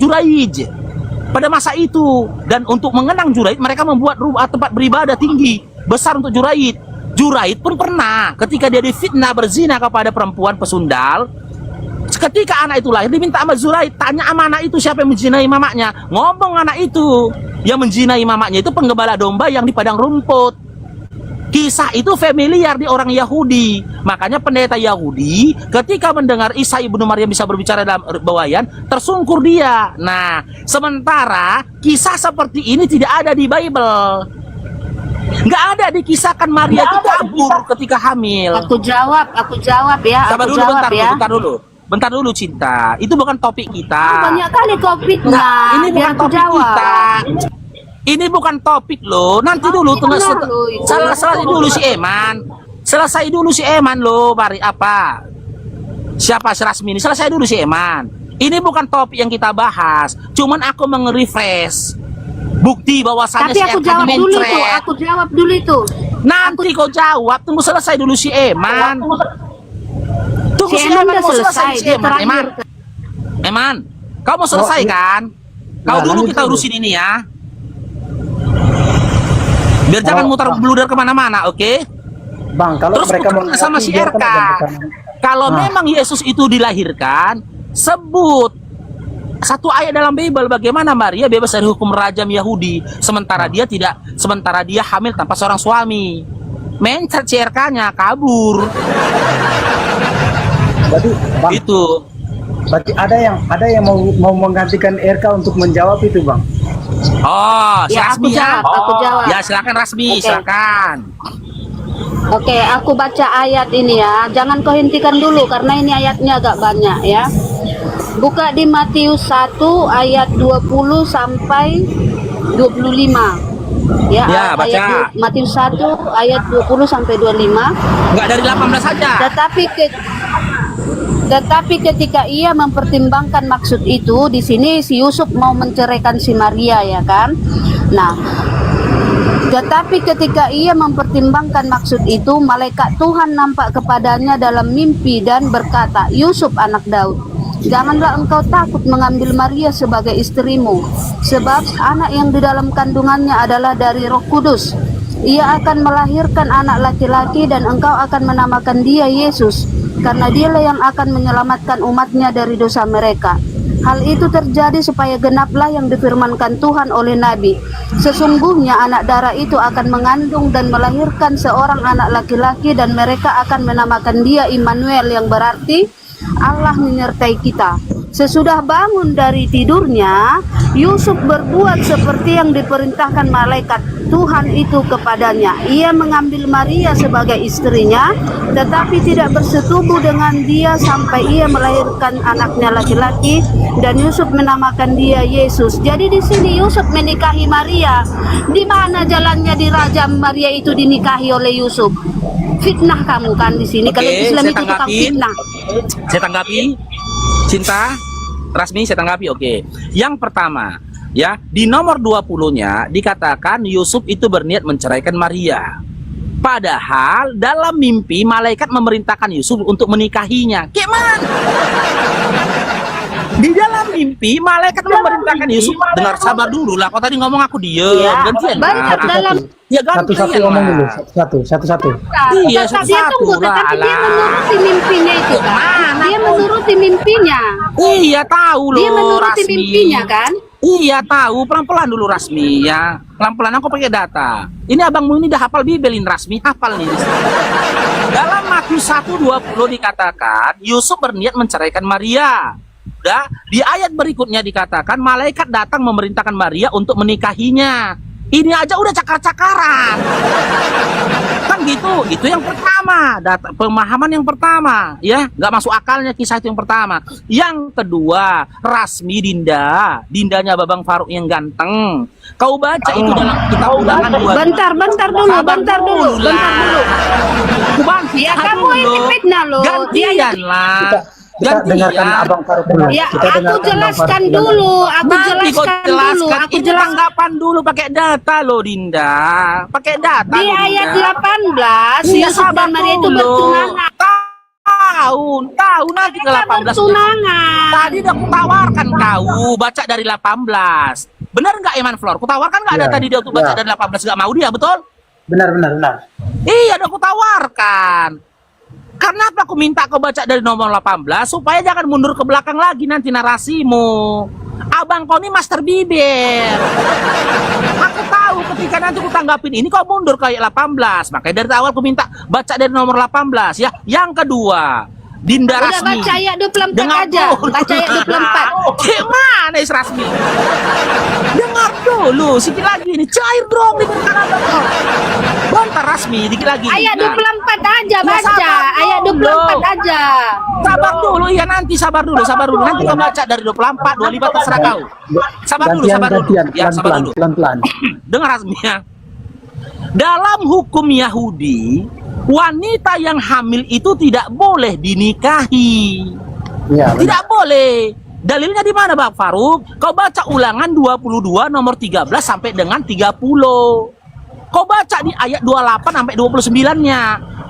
Juraij pada masa itu. Dan untuk mengenang Juraij, mereka membuat tempat beribadah tinggi besar untuk Juraij. Juraij pun pernah ketika dia difitnah berzina kepada perempuan pesundal. Ketika anak itu lahir, diminta sama Juraij, tanya sama anak itu siapa yang menzinai mamanya. Ngomong anak itu, yang menzinai mamanya itu penggembala domba yang di padang rumput. Kisah itu familiar di orang Yahudi. Makanya pendeta Yahudi ketika mendengar Isa ibnu Maryam bisa berbicara dalam bawayan, tersungkur dia. Nah, sementara kisah seperti ini tidak ada di Bible. Nggak ada dikisahkan Maria itu kabur ketika hamil. Aku jawab ya. Sabar Aku dulu, jawab ya. Bentar dulu Cinta. Itu bukan topik kita. Banyak kali topik. Nah, ini bukan biar aku topik jawab. kita. Ini bukan topik loh. Nanti dulu tunggu selesai dulu si Eman. Selesai dulu si Eman loh, Bari apa? Siapa si Rasmi ini? Selesai dulu si Eman. Ini bukan topik yang kita bahas. Cuman aku meng-refresh bukti bahwasannya tapi si aku Eman jawab dulu mencret. itu. Aku jawab dulu itu. Nanti kau jawab. Tunggu selesai dulu si Eman. Tunggu Si Eman udah selesai. si Eman. Eman, kau mau selesai kan? Kau dulu kita urusin ini ya. Biar jangan mutar beludar kemana-mana, oke? Bang, kalau Terus mereka mau sama si RK, kalau memang Yesus itu dilahirkan, sebut satu ayat dalam Bible bagaimana Maria bebas dari hukum rajam Yahudi, sementara dia hamil tanpa seorang suami. Mencet CRK-nya kabur. Berarti, Bang, Itu. berarti ada yang mau menggantikan RK untuk menjawab itu, Bang. Oh, si Ya, Rasmi ya. aku jawab. Ya, silakan Rasmi, Oke. silakan. Oke, aku baca ayat ini ya. Jangan kau hentikan dulu karena ini ayatnya agak banyak ya. Buka di Matius 1 ayat 20 sampai 25. Ya, baca. Matius 1 ayat 20 sampai 25. Enggak dari 18 saja. Tetapi ketika ia mempertimbangkan maksud itu, di sini si Yusuf mau menceraikan si Maria ya kan. Nah, tetapi ketika ia mempertimbangkan maksud itu, malaikat Tuhan nampak kepadanya dalam mimpi dan berkata, Yusuf anak Daud, janganlah engkau takut mengambil Maria sebagai istrimu, sebab anak yang di dalam kandungannya adalah dari Roh Kudus. Ia akan melahirkan anak laki-laki dan engkau akan menamakan dia Yesus, karena dialah yang akan menyelamatkan umatnya dari dosa mereka. Hal itu terjadi supaya genaplah yang difirmankan Tuhan oleh Nabi. Sesungguhnya anak darah itu akan mengandung dan melahirkan seorang anak laki-laki dan mereka akan menamakan dia Immanuel, yang berarti Allah menyertai kita. Sesudah bangun dari tidurnya, Yusuf berbuat seperti yang diperintahkan malaikat Tuhan itu kepadanya. Ia mengambil Maria sebagai istrinya, tetapi tidak bersetubuh dengan dia sampai ia melahirkan anaknya laki-laki, dan Yusuf menamakan dia Yesus. Jadi di sini Yusuf menikahi Maria. Di mana jalannya dirajam Maria itu dinikahi oleh Yusuf? Fitnah kamu kan di sini. Kalau Islam itu tukang fitnah. Saya tanggapi, Cinta, Rasmi, saya tanggapi. Oke. Yang pertama, ya, di nomor 20-nya dikatakan Yusuf itu berniat menceraikan Maria. Padahal dalam mimpi malaikat memerintahkan Yusuf untuk menikahinya. Gimana? Di dalam mimpi malaikat memerintahkan Yusuf. Dengar, sabar dulu lah. Kau tadi ngomong aku diem. Ya, gantian banyak lah. dalam Ya gantian Satu-satu ngomong dulu, satu-satu. Iya, dia satu-satu tunggu, lah. tetapi dia menuruti mimpinya itu kan. Mana Dia kau? menuruti mimpinya. Iya tahu loh. Dia menuruti Rasmi. mimpinya kan. Iya tahu, pelan-pelan dulu Rasmi ya. Pelan-pelan aku pakai data. Ini abangmu ini udah hafal Bibelin Rasmi, hafal nih. Dalam Matius 1:20 dikatakan Yusuf berniat menceraikan Maria. Udah, di ayat berikutnya dikatakan malaikat datang memerintahkan Maria untuk menikahinya. Ini aja udah cakar-cakaran. Kan gitu, itu yang pertama, pemahaman yang pertama, ya, nggak masuk akalnya kisah itu yang pertama. Yang kedua, Rasmi Dindanya Babang Faruk yang ganteng. Kau baca itu dalam kitab Ulangan 2. Bentar dulu. Ya kamu ini fitnah loh. Gantian lah. Kita dengarkan Abang Faruk dulu. Ya, Kita aku dengarkan jelaskan Abang Faruk dulu. Aku Nanti kau jelaskan dulu. jelaskan. Aku Ini jelaskan. tanggapan dulu pakai data loh Dinda. Pakai data Di loh, ayat Dinda. 18, Iya, Yusuf dan Maria itu bertunangan. Tahu nanti ke 18. Tunangan. Tadi udah kutawarkan kau baca dari 18. Benar nggak Eman Flor? Kutawarkan nggak ada Ya, tadi dia untuk baca ya. dari 18 nggak mau dia, betul? Benar, benar, benar. Iya, udah kutawarkan. Karena apa aku minta kau baca dari nomor 18 supaya jangan mundur ke belakang lagi nanti narasimu. Abang kau ini master bibir. Aku tahu ketika nanti aku tanggapin ini kau mundur kayak 18. Makanya dari awal aku minta baca dari nomor 18 ya. Yang kedua, Dinda Udah Rasmi. baca ayat 24 Dengar aja. dulu. Baca ayat 24. Gimana Is Rasmi? Dengar dulu, sedikit lagi ini cair dong di kanan. Bentar Rasmi, dikit lagi. Ayat Nah, 24 aja Ya, baca. sabar Ayat dulu. 24 aja. sabar dulu, iya nanti sabar dulu. Nanti kau baca dari 24, 25 terserah kau. Sabar dulu. Ya, sabar dulu. Pelan-pelan. Dengar Rasmi ya. Dalam hukum Yahudi, wanita yang hamil itu tidak boleh dinikahi. Iya, benar. Tidak boleh. Dalilnya di mana Bang Faruk? Kau baca Ulangan 22 nomor 13 sampai dengan 30. Kau baca di ayat 28 sampai 29-nya.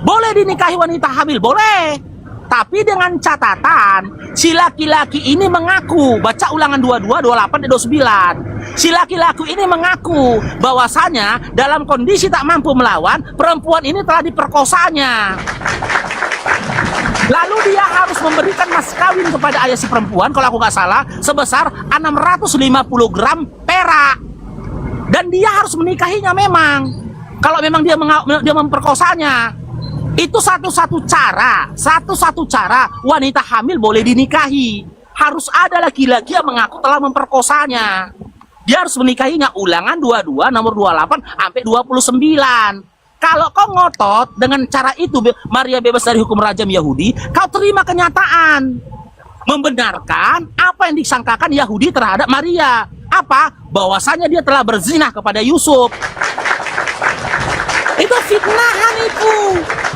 Boleh dinikahi wanita hamil, boleh. Tapi dengan catatan, si laki-laki ini mengaku, baca Ulangan 22, 28 dan 29. Si laki-laki ini mengaku bahwasanya dalam kondisi tak mampu melawan, perempuan ini telah diperkosanya. Lalu dia harus memberikan mas kawin kepada ayah si perempuan, kalau aku nggak salah, sebesar 650 gram perak. Dan dia harus menikahinya memang. Kalau memang dia memperkosanya. Itu satu-satu cara wanita hamil boleh dinikahi. Harus ada laki-laki yang mengaku telah memperkosanya. Dia harus menikahinya. Ulangan 22 nomor 28 sampai 29. Kalau kau ngotot dengan cara itu Maria bebas dari hukum rajam Yahudi, kau terima kenyataan. Membenarkan apa yang disangkakan Yahudi terhadap Maria. Apa? Bahwasanya dia telah berzina kepada Yusuf. Itu fitnahan itu.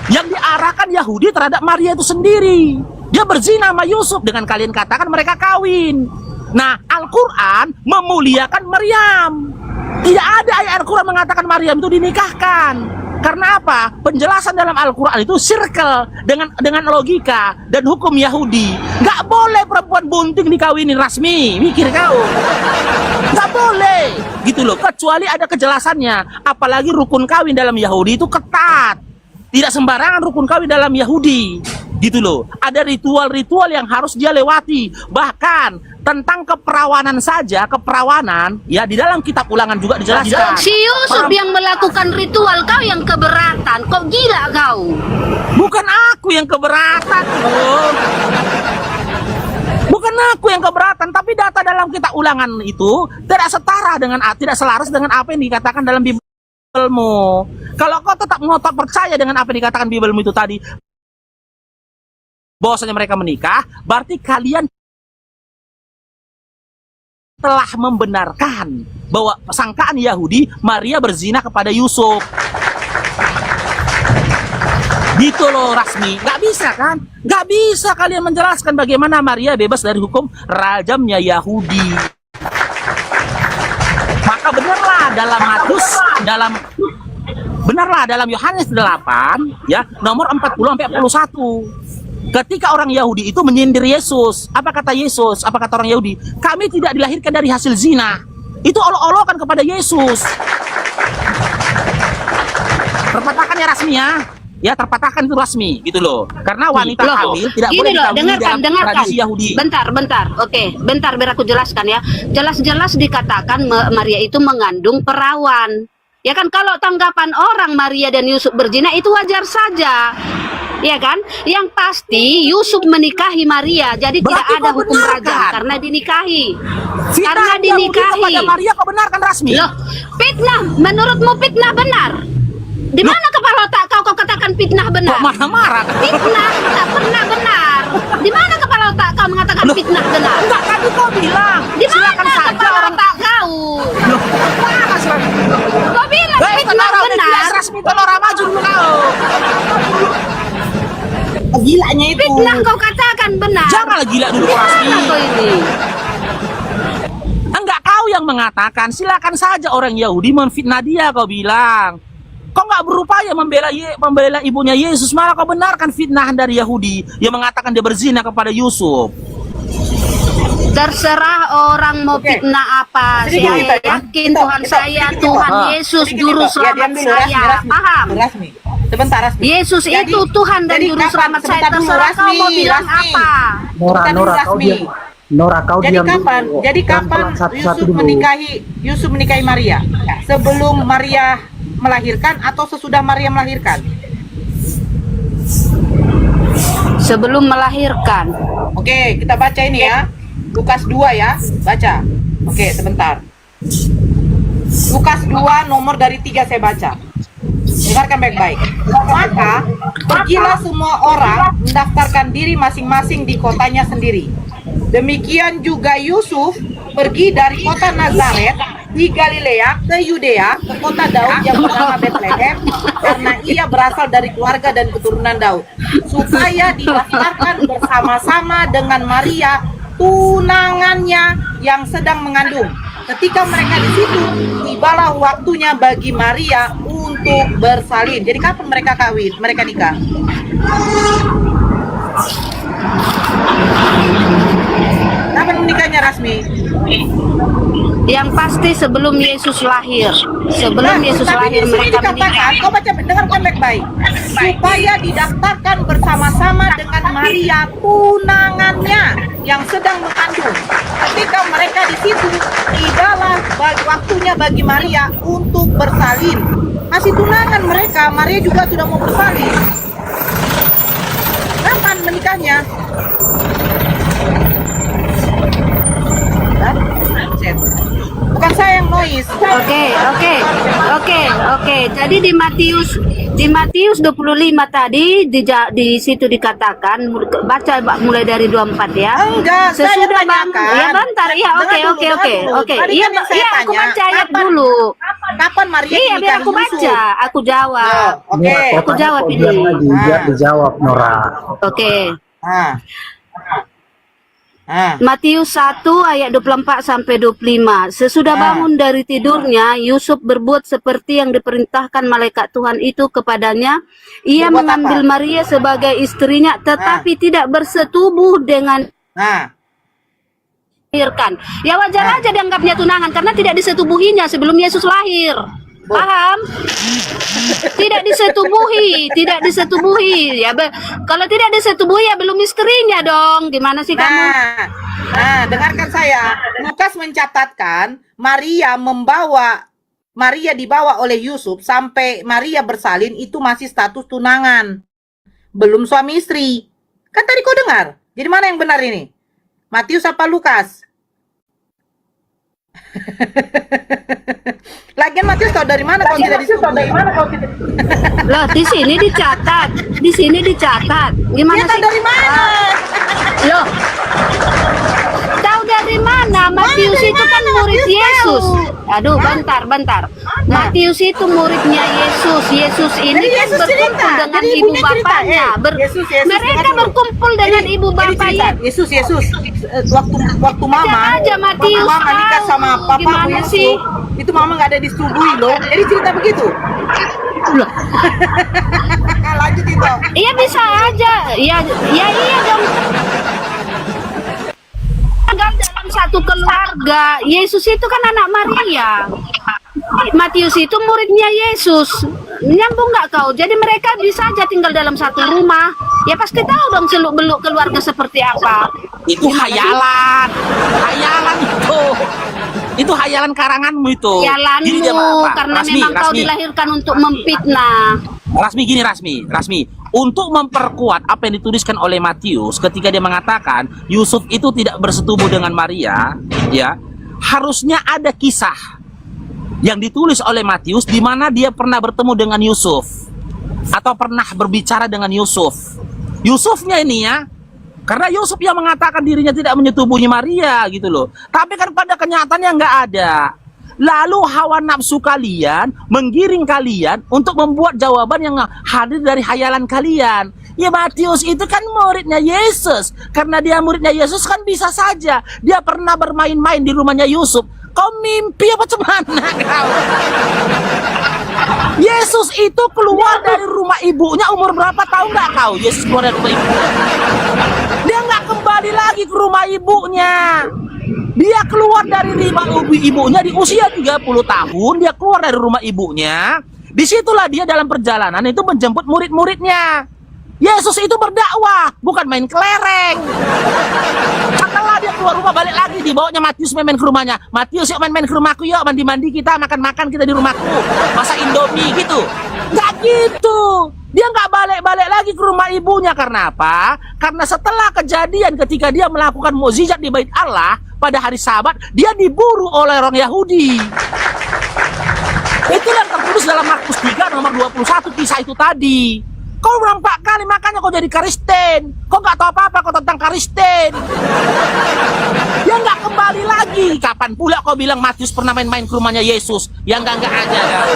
Yang diarahkan Yahudi terhadap Maria itu sendiri. Dia berzina sama Yusuf, dengan kalian katakan mereka kawin. Nah, Al-Quran memuliakan Maryam. Tidak ada ayat Al-Quran mengatakan Maryam itu dinikahkan. Karena apa? Penjelasan dalam Al-Quran itu circle dengan logika dan hukum Yahudi. Nggak boleh perempuan bunting dikawinin Rasmi. Mikir kau. Nggak boleh. Gitu loh. Kecuali ada kejelasannya. Apalagi rukun kawin dalam Yahudi itu ketat. Tidak sembarangan rukun kawin dalam Yahudi. Gitu loh. Ada ritual-ritual yang harus dia lewati. Bahkan tentang keperawanan saja, keperawanan ya di dalam kitab Ulangan juga dijelaskan. Si Yusuf yang melakukan ritual, kau yang keberatan. Kok gila kau? Bukan aku yang keberatan, bro. Bukan aku yang keberatan, tapi data dalam kitab Ulangan itu tidak setara dengan, tidak selaras dengan apa yang dikatakan dalam Bibelmu. Kalau kau tetap ngotot percaya dengan apa yang dikatakan Bibelmu itu tadi, bahwasanya mereka menikah, berarti kalian telah membenarkan bahwa sangkaan Yahudi Maria berzina kepada Yusuf. Gitu loh Rasmi. Nggak bisa kan? Nggak bisa kalian menjelaskan bagaimana Maria bebas dari hukum rajamnya Yahudi. Maka benarlah dalam Yohanes 8 ya nomor 40 sampai 41. Ketika orang Yahudi itu menyindir Yesus, apa kata Yesus? Apa kata orang Yahudi? Kami tidak dilahirkan dari hasil zina. Itu olok-olokan kepada Yesus. Terpatahkan ya Rasmi ya. Ya terpatahkan itu Rasmi gitu loh. Karena wanita hamil tidak boleh dikawini dalam tradisi Yahudi. Bentar. Oke, bentar biar aku jelaskan ya. Jelas-jelas dikatakan Maria itu mengandung perawan. Ya kan, kalau tanggapan orang Maria dan Yusuf berzina itu wajar saja. Ya kan? Yang pasti Yusuf menikahi Maria, jadi Berarti tidak ada kau hukum benarkan? rajam karena dinikahi. Fitnah Karena Yahudi dinikahi. kepada Maria kau benarkan Rasmi? Loh, fitnah, menurutmu fitnah benar? Di mana kepala otak kau katakan fitnah Kok benar? marah-marah? Fitnah tak pernah benar. Di mana kepala otak kau mengatakan fitnah benar? Enggak, tadi kau bilang. Di mana Silakan saja kepala orang. otak kau? Loh, mana sih? Kau bilang fitnah Telora udah benar. jelas Rasmi, Telora maju dulu kau. Gilanya itu. Fitnah kau katakan benar. Janganlah gila dulu Rasmi. Mana kau ini? Enggak, kau yang mengatakan. Silakan saja orang Yahudi memfitnah dia, kau bilang. Kau nggak berupaya membela ibunya Yesus, malah kau benarkan fitnahan dari Yahudi yang mengatakan dia berzina kepada Yusuf. Terserah orang mau Oke. fitnah apa. Jadi Saya gini, Pak, yakin Tito, Tuhan Tito, saya, Tito. Tuhan Ah. Yesus, Jadi gini, juru Pak. Ya, selamat diam dulu, saya. Paham? Rasmi. Sebentar, Rasmi. Yesus Jadi- itu Tuhan dan jadi juru kapan? selamat saya. Sebentar dulu, Terserah kau Rasmi, mau bilang Rasmi. apa. Nora, Bukan Nora, kau rasmi. diam. Nora, kau Jadi diam dulu. kapan? Jadi kapan Pelan-pelan, satu-satu Yusuf dulu. Yusuf menikahi Maria? Sebelum Maria melahirkan atau sesudah Maria melahirkan? Sebelum melahirkan. Oke, kita baca ini ya. Lukas 2 ya, baca. Oke, sebentar. Lukas 2 nomor dari 3 saya baca. Dengarkan baik-baik. Maka pergilah semua orang mendaftarkan diri masing-masing di kotanya sendiri. Demikian juga Yusuf pergi dari kota Nazaret di Galilea ke Yudea, ke kota Daud yang bernama Bethlehem, karena ia berasal dari keluarga dan keturunan Daud, supaya didaftarkan bersama-sama dengan Maria, tunangannya yang sedang mengandung. Ketika mereka di situ, tibalah waktunya bagi Maria untuk bersalin. Jadi kapan mereka kawin? Mereka nikah? Kapan menikahnya Rasmi? Yang pasti sebelum Yesus lahir. Sebelum Yesus tapi lahir di sini mereka dikatakan, menikah. kau baca, dengarkan baik-baik. Supaya didaftarkan bersama-sama dengan Maria, tunangannya yang sedang mengandung. Ketika mereka di situ, tibalah waktunya bagi Maria untuk bersalin. Masih tunangan mereka, Maria juga sudah mau bersalin. Kapan menikahnya? Hah? Bukan saya yang noise. Oke. Jadi di Matius 25 tadi di situ dikatakan, baca mulai dari 24 ya. Enggak, saya Sesudah tanyakan. ya bentar ya, Dengar oke. dulu. Tadi Iya, kan yang saya iya aku tanya, baca ayat kapan- dulu. Kapan Maria Iya, biar dinikahi aku Yusuf? baca, aku jawab. Oh, oke. Nora, kau Aku tanya, jawab kau ini. diam lagi. Ah. Dijawab, Nora. Oke. Ah. Ah. Matius 1 ayat 24 sampai 25. Sesudah bangun dari tidurnya, Yusuf berbuat seperti yang diperintahkan malaikat Tuhan itu kepadanya. Ia Berbuat mengambil apa? Maria sebagai istrinya, tetapi tidak bersetubuh dengan Nah, dilahirkan. Ya wajar aja dianggapnya tunangan karena tidak disetubuhinya sebelum Yesus lahir. Paham? Tidak disetubuhi. Ya, kalau tidak disetubuhi ya belum istrinya dong. Gimana sih kamu? dengarkan saya. Lukas mencatatkan Maria dibawa oleh Yusuf sampai Maria bersalin itu masih status tunangan. Belum suami istri. Kan tadi kau dengar. Jadi mana yang benar ini? Matius apa Lukas? Lagian Matius tahu dari mana kalau tidak disetujui? Loh, di sini dicatat. Gimana Dia tahu sih? dari mana? Loh, tahu dari mana? Matius dari itu kan mana? murid Matius Yesus. tahu. Aduh, bentar. Matius itu muridnya Yesus. Yesus ini Jadi kan Yesus berkumpul cerita. dengan Jadi ibu ibunya cerita. bapaknya. Yesus, Mereka dengar dulu. berkumpul dengan Jadi- ibu jadi bapaknya. cerita, Yesus, waktu mama, aja Matius waktu mama nikah tahu. sama papa Gimana Yesus, sih? itu mama nggak ada disetujui loh. Jadi cerita begitu. Loh, Lanjut itu. iya bisa aja. Iya dong. Tinggal dalam satu keluarga. Yesus itu kan anak Maria. Matius itu muridnya Yesus. Nyambung nggak kau? Jadi mereka bisa aja tinggal dalam satu rumah. Ya pasti tahu dong seluk-beluk keluarga seperti apa. Itu hayalan itu. Itu hayalan karanganmu itu. Gini dia, Jalanmu Pak. karena memang kau dilahirkan untuk memfitnah. Rasmi. Untuk memperkuat apa yang dituliskan oleh Matius ketika dia mengatakan Yusuf itu tidak bersetubuh dengan Maria, ya, harusnya ada kisah yang ditulis oleh Matius di mana dia pernah bertemu dengan Yusuf atau pernah berbicara dengan Yusuf. Yusufnya ini ya, karena Yusuf yang mengatakan dirinya tidak menyetubuhi Maria gitu loh. Tapi kan pada kenyataannya nggak ada. Lalu hawa nafsu kalian menggiring kalian untuk membuat jawaban yang hadir dari hayalan kalian. Ya Matius itu kan muridnya Yesus. Karena dia muridnya Yesus kan bisa saja dia pernah bermain-main di rumahnya Yusuf. Kau mimpi apa cuman kau? Yesus itu keluar dari rumah ibunya umur berapa, tahu nggak kau? Yesus keluar dari rumah ibunya. Dia nggak kembali lagi ke rumah ibunya. Dia keluar dari rumah ibunya di usia 30 tahun. Dia keluar dari rumah ibunya. Disitulah dia dalam perjalanan itu menjemput murid-muridnya. Yesus itu berdakwah, bukan main kelereng. Setelah dia keluar rumah balik lagi, dibawanya Matius main ke rumahnya. Matius, yuk main ke rumahku, yuk mandi-mandi kita, makan-makan kita di rumahku, masak Indomie gitu. Nggak gitu. Dia nggak balik-balik lagi ke rumah ibunya. Karena apa? Karena setelah kejadian ketika dia melakukan mukjizat di Bait Allah pada hari Sabat, dia diburu oleh orang Yahudi. Itulah yang tertulis dalam Markus 3 nomor 21 kisah itu tadi. Kau ulang 4 kali, makanya kau jadi Kristen. Kau nggak tahu apa-apa kau tentang Kristen. Dia nggak kembali lagi. Kapan pula kau bilang Matius pernah main-main ke rumahnya Yesus? Yang enggak aja kau.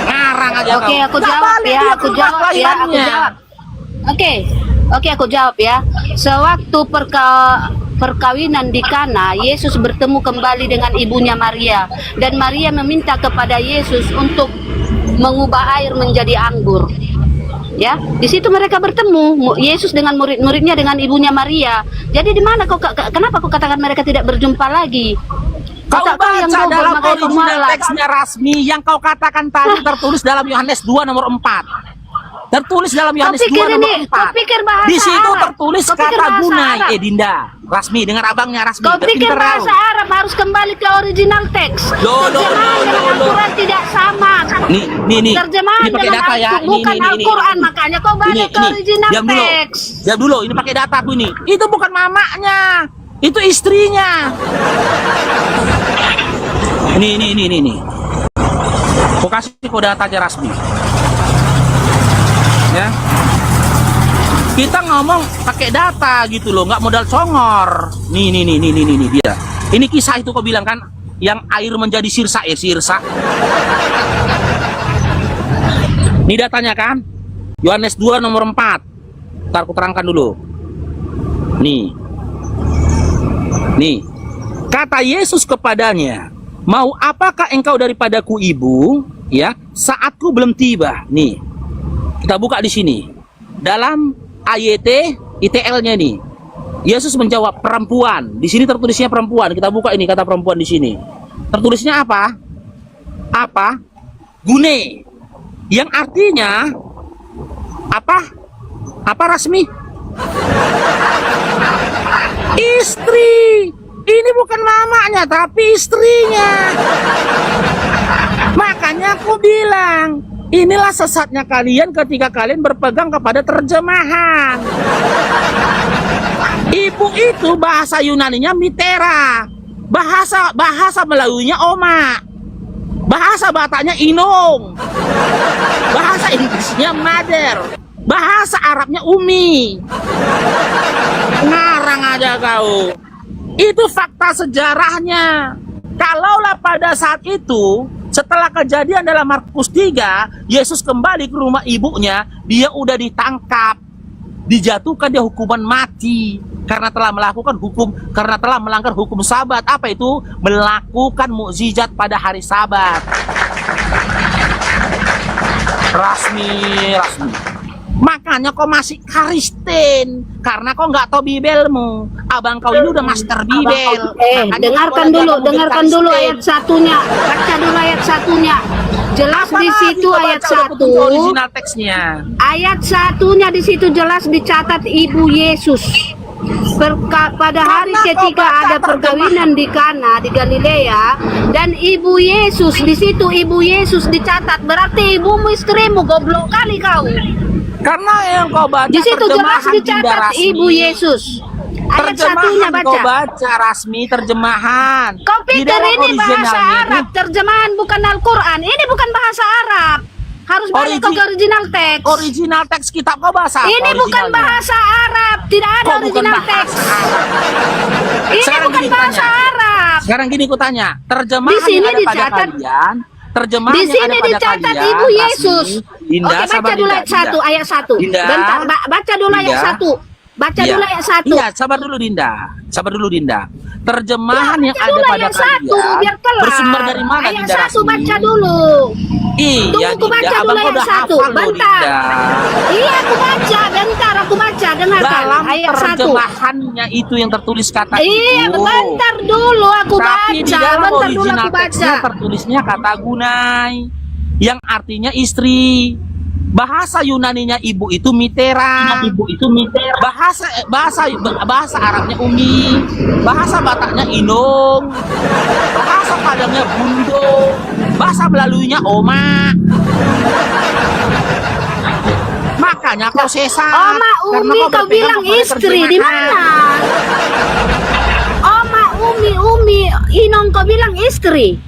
Ngarang aja kau. Oke, aku Nggak jawab balik ya, dia ke aku rumah jawab ya, aku kelahirannya. jawab. Oke, aku jawab ya. Sewaktu perkawinan di Kana, Yesus bertemu kembali dengan ibunya Maria, dan Maria meminta kepada Yesus untuk mengubah air menjadi anggur. Ya, di situ mereka bertemu, Yesus dengan murid-muridnya dengan ibunya Maria. Jadi di mana kenapa kau katakan mereka tidak berjumpa lagi? Kau Otak baca yang double, dalam makanya kau original malas. teksnya Rasmi yang kau katakan tadi tertulis dalam Yohanes 2 nomor 4. Tertulis dalam Yohanes 2 nomor 4. Kau pikir bahasa Di situ Arab? tertulis Kau pikir kata bahasa gunai. Arab? Dinda, Rasmi dengar abangnya Rasmi. Kau Udah pikir pinter bahasa kau. Arab harus kembali ke original teks? Loh, Terjemahan dengan Al-Quran tidak sama. Nih. Terjemahan Ini pakai dengan data ya. bukan Al-Quran, makanya kau balik ke original Diam dulu. teks. Diam dulu, ini pakai data aku ini. Itu bukan mamanya. Itu istrinya. Nih. Aku kasih kau data aja Rasmi. Ya. Kita ngomong pakai data gitu loh, nggak modal congor. Nih dia. Ini kisah itu kau bilang kan, yang air menjadi sirsa. Ini datanya kan, Yohanes 2 nomor 4. Ntar aku terangkan dulu. Nih, kata Yesus kepadanya, mau apakah engkau daripadaku ibu? Ya, saatku belum tiba. Nih, kita buka di sini. Dalam AYT ITL-nya nih. Yesus menjawab perempuan. Di sini tertulisnya perempuan. Kita buka ini kata perempuan di sini. Tertulisnya apa? Apa? Gune. Yang artinya apa? Apa Rasmi? Istri. Ini bukan mamanya tapi istrinya. Makanya aku bilang, inilah sesatnya kalian ketika kalian berpegang kepada terjemahan. Ibu itu bahasa Yunaninya mitera, bahasa Melayunya oma, bahasa Bataknya inung, bahasa Inggrisnya mother, bahasa Arabnya umi. Ngarang aja kau. Itu fakta sejarahnya. Kalaulah pada saat itu, setelah kejadian dalam Markus 3, Yesus kembali ke rumah ibunya, dia udah ditangkap, dijatuhkan dia hukuman mati karena telah melanggar hukum Sabat. Apa itu? Melakukan mukjizat pada hari Sabat. Rasmi. Makanya kau masih Kristen karena kau nggak tahu Bibelmu. Abang kau ini udah master Bibel. Dengarkan dulu ayat satunya. Baca dulu ayat satunya. Jelas di situ ayat 1. Original teksnya. Ayat satunya di situ jelas dicatat ibu Yesus. Pada hari ketika ada perkawinan di Kana di Galilea dan ibu Yesus di situ, ibu Yesus dicatat, berarti ibumu istrimu. Goblok kali kau. Karena yang kau baca Di situ jelas terjemahan dicatat Dinda Rasmi. ibu Yesus. Ayat satunya Terjemahan kau baca. baca Rasmi, terjemahan. Kau Di pikir dalam ini bahasa originalnya Arab, itu, terjemahan bukan Al-Quran. Ini bukan bahasa Arab. Harus balik ke original teks. Original teks kitab kau bahasa apa Ini bukan originalnya? bahasa Arab, tidak ada Kok bukan original bahasa teks. Arab? Ini Sekarang bukan gini bahasa tanya. Arab. Sekarang gini ku tanya, terjemahan Di sini yang ada pada dicatat. kalian, terjemahan Di yang sini ada pada dicatat kalian, ibu Rasmi, Yesus. Dinda, Oke, baca sabar, dulu Dinda, ayat 1, Dinda. ayat 1. Dinda. Bentar, baca dulu ayat Dinda. 1. Baca Iya. dulu ayat 1. Iya, sabar dulu Dinda. Sabar dulu Dinda. Terjemahan yang Baca ada dulu pada ayat 1, kalian biar kelar. bersumber dari mana Ayat Dinda 1 Rasmi? baca dulu. Iya, Tunggu, aku baca Dinda, dulu abang kau ayat udah 1. hafal loh Bentar. Dinda. Iya, aku baca. Bentar, aku baca. Dengarkan Dalam ayat 1. terjemahannya itu yang tertulis kata Iya, itu. bentar dulu aku Tapi di baca. dalam Bentar dulu original aku baca. teksnya tertulisnya kata gunai yang artinya istri. Bahasa Yunaninya ibu itu mitera. Bahasa Arabnya umi. Bahasa Bataknya inung. Bahasa Padangnya bundo. Bahasa Melaluinya oma. Makanya kau sesat. Oma karena Umi kau berpegang bilang kepada istri di terjemahan. mana? Oma Umi Inong kau bilang istri.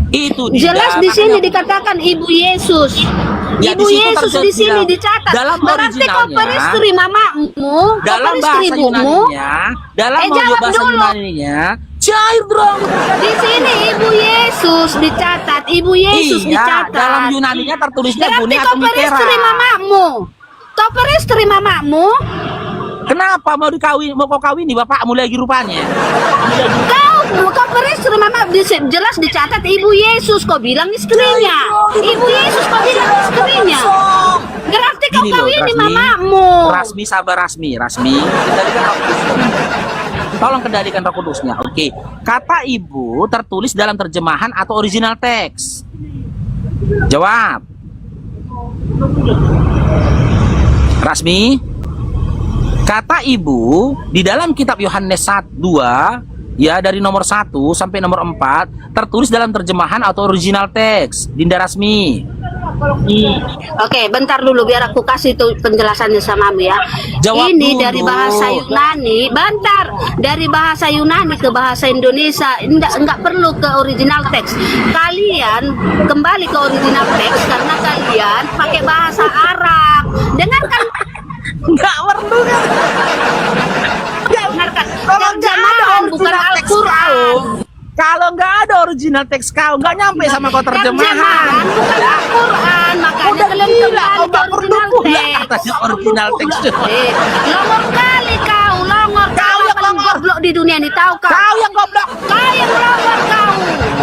Itu Jelas Dinda, di sini makanya- dikatakan Ibu Yesus. Ya, Ibu di situ Yesus di terjadi sini dalam- dicatat. dalam Berarti kau originalnya, peristri mamamu, dalam kau peristri bahasa ibumu. Yunaninya, dalam jawab bahasa dulu. Yunaninya, cair dong. Di sini Ibu Yesus dicatat. Ibu Yesus Iya, dicatat. dalam Yunaninya tertulisnya Berarti bune kau atau mitera. peristri mamamu. Kau peristri mamamu. Kenapa mau kau kawin di bapakmu lagi rupanya? Kau peristri mama jelas dicatat Ibu Yesus. Kau bilang istrinya. Ibu Yesus kau bilang istrinya. Berarti kau Gini loh, kawini Rasmi. mamamu. Rasmi sabar Rasmi. Kendalikan Roh Kudusnya. Tolong kendalikan Roh Kudusnya. Oke. Kata ibu tertulis dalam terjemahan atau original teks. Jawab. Rasmi. Kata ibu di dalam kitab Yohanes 1:2 ya dari nomor 1 sampai nomor 4 tertulis dalam terjemahan atau original teks. Dinda Rasmi. Oke, bentar dulu biar aku kasih tuh penjelasannya samamu ya. Jawab Ini dulu. dari bahasa Yunani, bentar. Dari bahasa Yunani ke bahasa Indonesia, enggak perlu ke original teks. Kalian kembali ke original teks karena kalian pakai bahasa Arab. Dengarkan, Enggak perlu kan? dengarkan. Kalau nggak ada Terjemahan bukan original teks Al-Quran. kau, kalau nggak ada original teks kau, nggak nyampe sama kau terjemahan. Bukan Al-Quran, makanya Udah kalian gila, kembali kau ke nggak perlu original pula teks. katanya original teks. Longor kali kau, longor Kau yang paling longor. goblok di dunia ini, tahu kau? Kau yang goblok, Kau yang longor kau.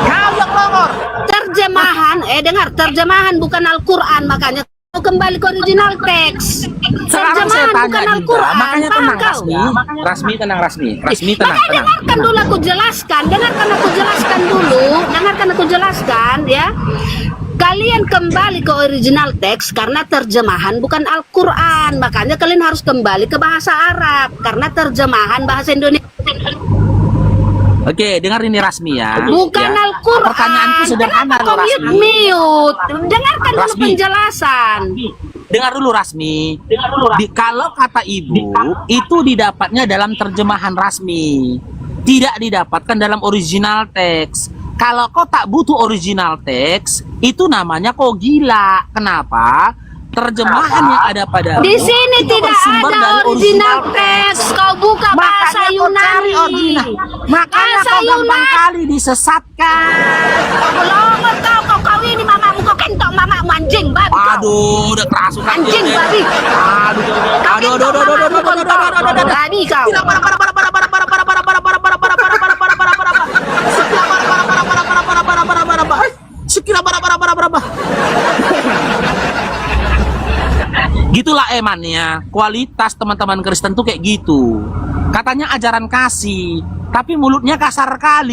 kau yang longor. Terjemahan, dengar, terjemahan bukan Al-Quran, makanya kau kembali ke original teks. Sekarang saya Terjemahan tanya bukan Dinda, Al-Quran, makanya paham tenang kau? Rasmi. Rasmi tenang Rasmi. Rasmi tenang, Makanya tenang. dengarkan dulu aku jelaskan, dengarkan aku jelaskan dulu, dengarkan aku jelaskan ya. Kalian kembali ke original teks karena terjemahan bukan Al-Quran, makanya kalian harus kembali ke bahasa Arab karena terjemahan bahasa Indonesia Oke, dengar ini Rasmi ya. bukan Ya. Al-Quran. Pertanyaanku sederhana Kenapa loh kau Rasmi. mute? Dengarkan dulu Rasmi. penjelasan. Dengar dulu Rasmi. Kalau kata ibu itu didapatnya dalam terjemahan Rasmi, tidak didapatkan dalam original teks. Kalau kau tak butuh original teks, itu namanya kau gila. Kenapa? Terjemahan yang ada pada Di sini tidak ada original teks. Kau buka bahasa cari original. Yunani. Makanya Bahasa kau gampang Yunani. kali disesatkan. Kau longor kau kawini mamamu, kau kentok mamamu, anjing babi kau. Aduh, udah kerasukan Anjing dia, babi. Aduh, Babi kau. Gitulah emannya, kualitas teman-teman Kristen tuh kayak gitu. Katanya ajaran kasih, tapi mulutnya kasar kali.